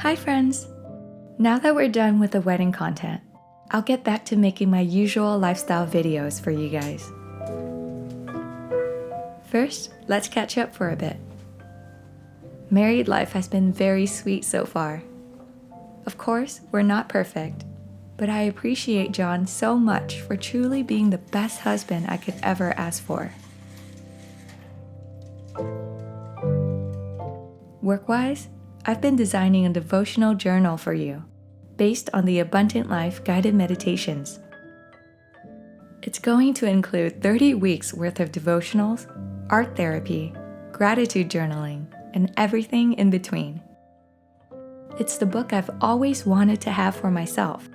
Hi friends! Now that we're done with the wedding content, I'll get back to making my usual lifestyle videos for you guys. First, let's catch up for a bit. Married life has been very sweet so far. Of course, we're not perfect, but I appreciate John so much for truly being the best husband I could ever ask for. Work-wise, I've been designing a devotional journal for you, based on the Abundant Life guided meditations. It's going to include 30 weeks worth of devotionals, art therapy, gratitude journaling, and everything in between. It's the book I've always wanted to have for myself,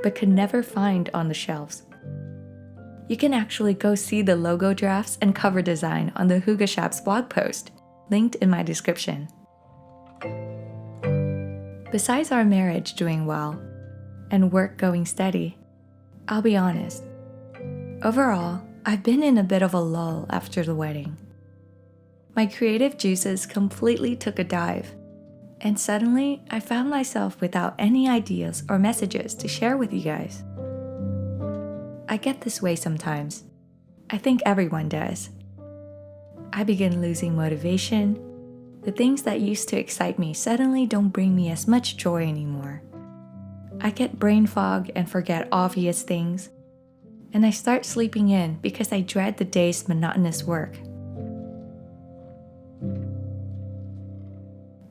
but could never find on the shelves. You can actually go see the logo drafts and cover design on the Hygge Shop's blog post, linked in my description. Besides our marriage doing well, and work going steady, I'll be honest. Overall, I've been in a bit of a lull after the wedding. My creative juices completely took a dive, and suddenly I found myself without any ideas or messages to share with you guys. I get this way sometimes. I think everyone does. I begin losing motivation. The things that used to excite me suddenly don't bring me as much joy anymore. I get brain fog and forget obvious things, and I start sleeping in because I dread the day's monotonous work.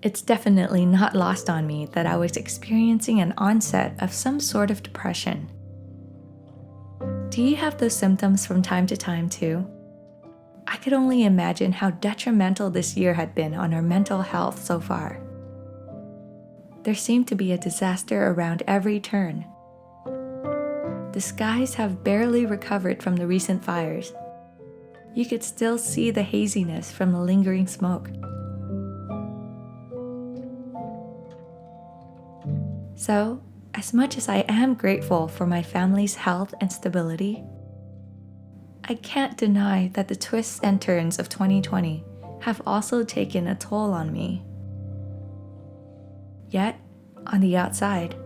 It's definitely not lost on me that I was experiencing an onset of some sort of depression. Do you have those symptoms from time to time too? I could only imagine how detrimental this year had been on our mental health so far. There seemed to be a disaster around every turn. The skies have barely recovered from the recent fires. You could still see the haziness from the lingering smoke. So, as much as I am grateful for my family's health and stability, I can't deny that the twists and turns of 2020 have also taken a toll on me. Yet, on the outside,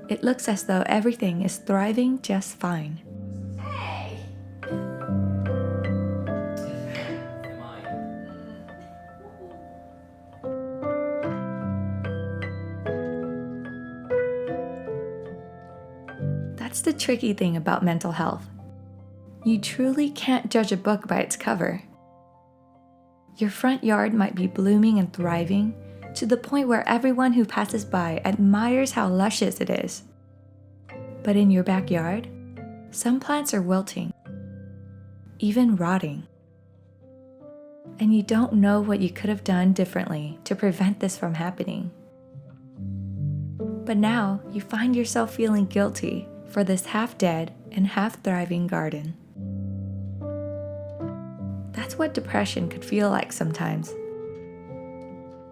it looks as though everything is thriving just fine. Hey! That's the tricky thing about mental health. You truly can't judge a book by its cover. Your front yard might be blooming and thriving to the point where everyone who passes by admires how luscious it is. But in your backyard, some plants are wilting, even rotting. And you don't know what you could have done differently to prevent this from happening. But now you find yourself feeling guilty for this half-dead and half-thriving garden. That's what depression could feel like sometimes.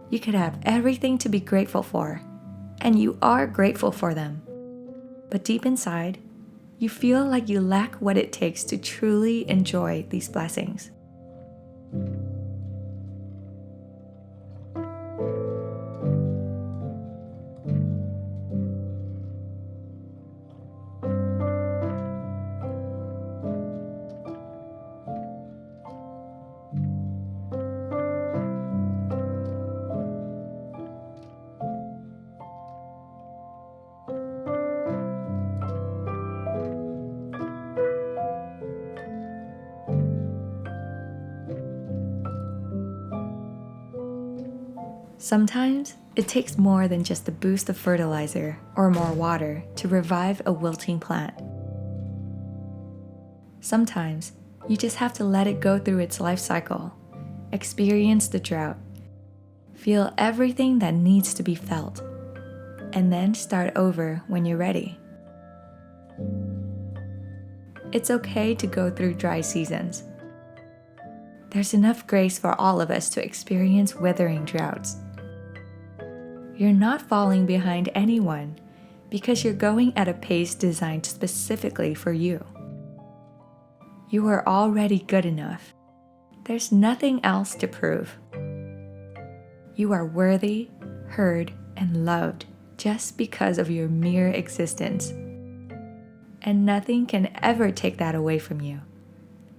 You could have everything to be grateful for, and you are grateful for them. But deep inside, you feel like you lack what it takes to truly enjoy these blessings. Sometimes, it takes more than just a boost of fertilizer or more water to revive a wilting plant. Sometimes, you just have to let it go through its life cycle, experience the drought, feel everything that needs to be felt, and then start over when you're ready. It's okay to go through dry seasons. There's enough grace for all of us to experience withering droughts. You're not falling behind anyone because you're going at a pace designed specifically for you. You are already good enough. There's nothing else to prove. You are worthy, heard, and loved just because of your mere existence. And nothing can ever take that away from you.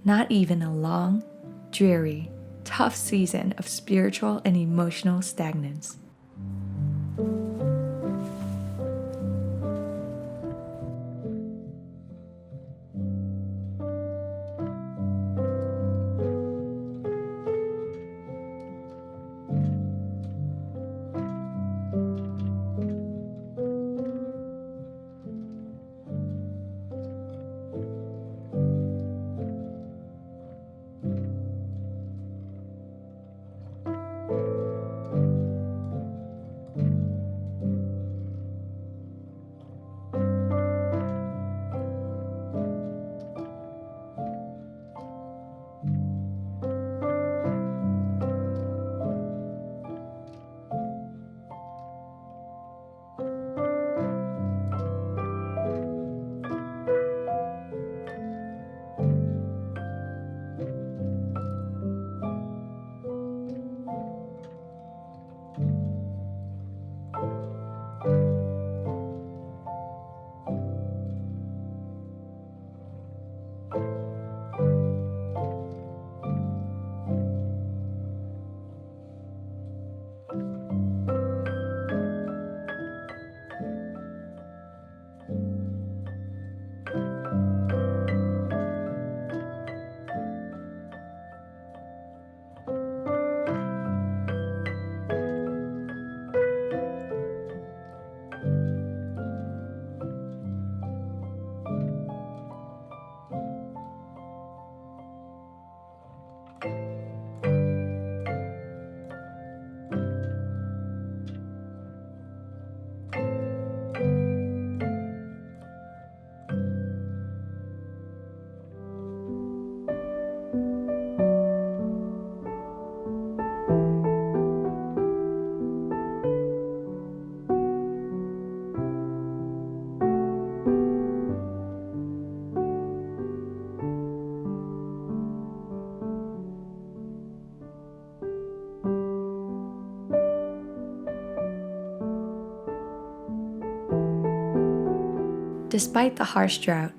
Not even a long, dreary, tough season of spiritual and emotional stagnance. Despite the harsh drought,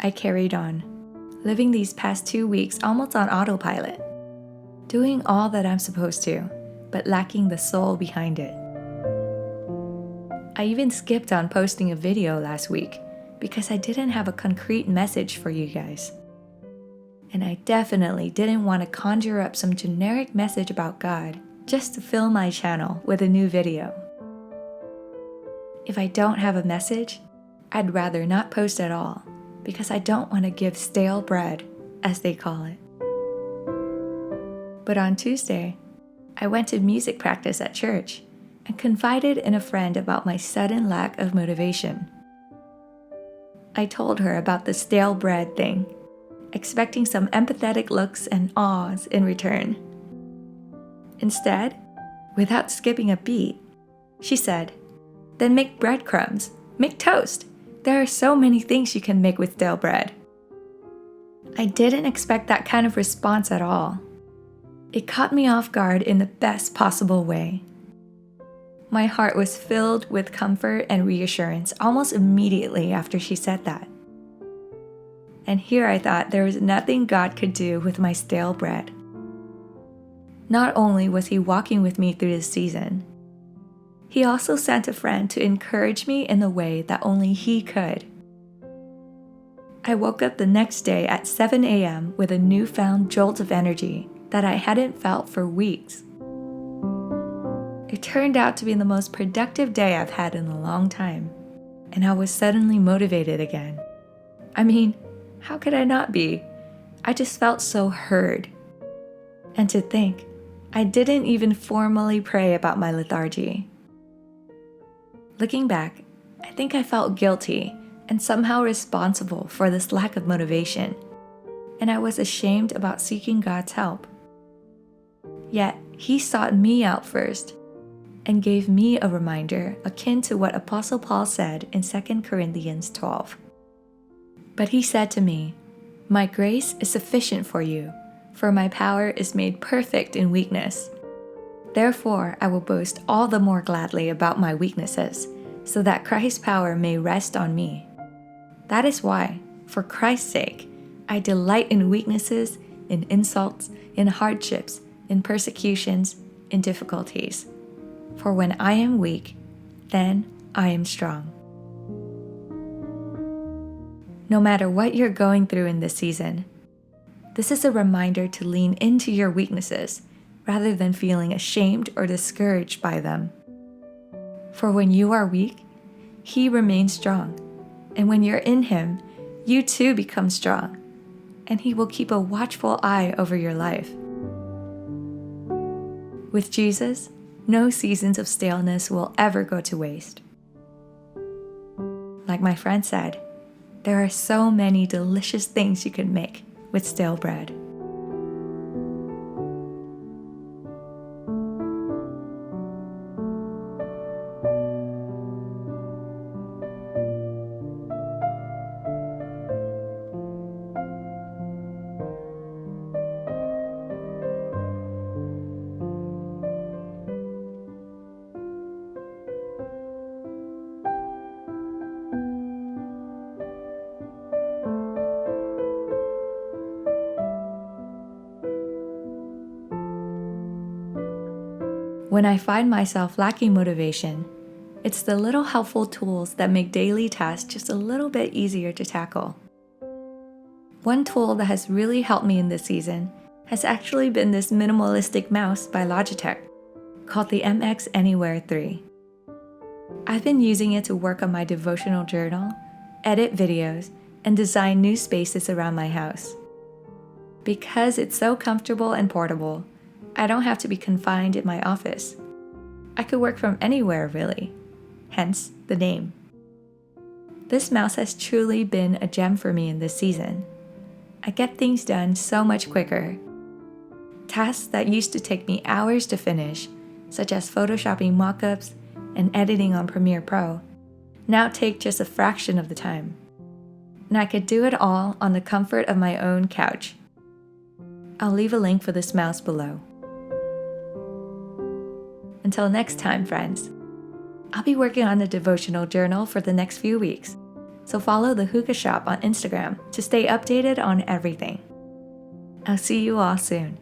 I carried on, living these past 2 weeks almost on autopilot, doing all that I'm supposed to, but lacking the soul behind it. I even skipped on posting a video last week because I didn't have a concrete message for you guys. And I definitely didn't want to conjure up some generic message about God just to fill my channel with a new video. If I don't have a message, I'd rather not post at all because I don't want to give stale bread, as they call it. But on Tuesday, I went to music practice at church and confided in a friend about my sudden lack of motivation. I told her about the stale bread thing, expecting some empathetic looks and ahs in return. Instead, without skipping a beat, she said, "Then make breadcrumbs, make toast. There are so many things you can make with stale bread." I didn't expect that kind of response at all. It caught me off guard in the best possible way. My heart was filled with comfort and reassurance almost immediately after she said that. And here I thought there was nothing God could do with my stale bread. Not only was He walking with me through this season, He also sent a friend to encourage me in the way that only He could. I woke up the next day at 7 a.m. with a newfound jolt of energy that I hadn't felt for weeks. It turned out to be the most productive day I've had in a long time, and I was suddenly motivated again. I mean, how could I not be? I just felt so heard. And to think, I didn't even formally pray about my lethargy. Looking back, I think I felt guilty and somehow responsible for this lack of motivation, and I was ashamed about seeking God's help. Yet, He sought me out first and gave me a reminder akin to what Apostle Paul said in 2 Corinthians 12. But he said to me, "My grace is sufficient for you, for my power is made perfect in weakness. Therefore, I will boast all the more gladly about my weaknesses, so that Christ's power may rest on me. That is why, for Christ's sake, I delight in weaknesses, in insults, in hardships, in persecutions, in difficulties. For when I am weak, then I am strong. No matter what you're going through in this season, this is a reminder to lean into your weaknesses rather than feeling ashamed or discouraged by them. For when you are weak, He remains strong. And when you're in Him, you too become strong. And He will keep a watchful eye over your life. With Jesus, no seasons of staleness will ever go to waste. Like my friend said, there are so many delicious things you can make with stale bread. When I find myself lacking motivation, it's the little helpful tools that make daily tasks just a little bit easier to tackle. One tool that has really helped me in this season has actually been this minimalistic mouse by Logitech, called the MX Anywhere 3. I've been using it to work on my devotional journal, edit videos, and design new spaces around my house. Because it's so comfortable and portable, I don't have to be confined in my office. I could work from anywhere, really. Hence the name. This mouse has truly been a gem for me in this season. I get things done so much quicker. Tasks that used to take me hours to finish, such as photoshopping mockups and editing on Premiere Pro, now take just a fraction of the time. And I could do it all on the comfort of my own couch. I'll leave a link for this mouse below. Until next time, friends, I'll be working on the devotional journal for the next few weeks, so follow the Hookah Shop on Instagram to stay updated on everything. I'll see you all soon.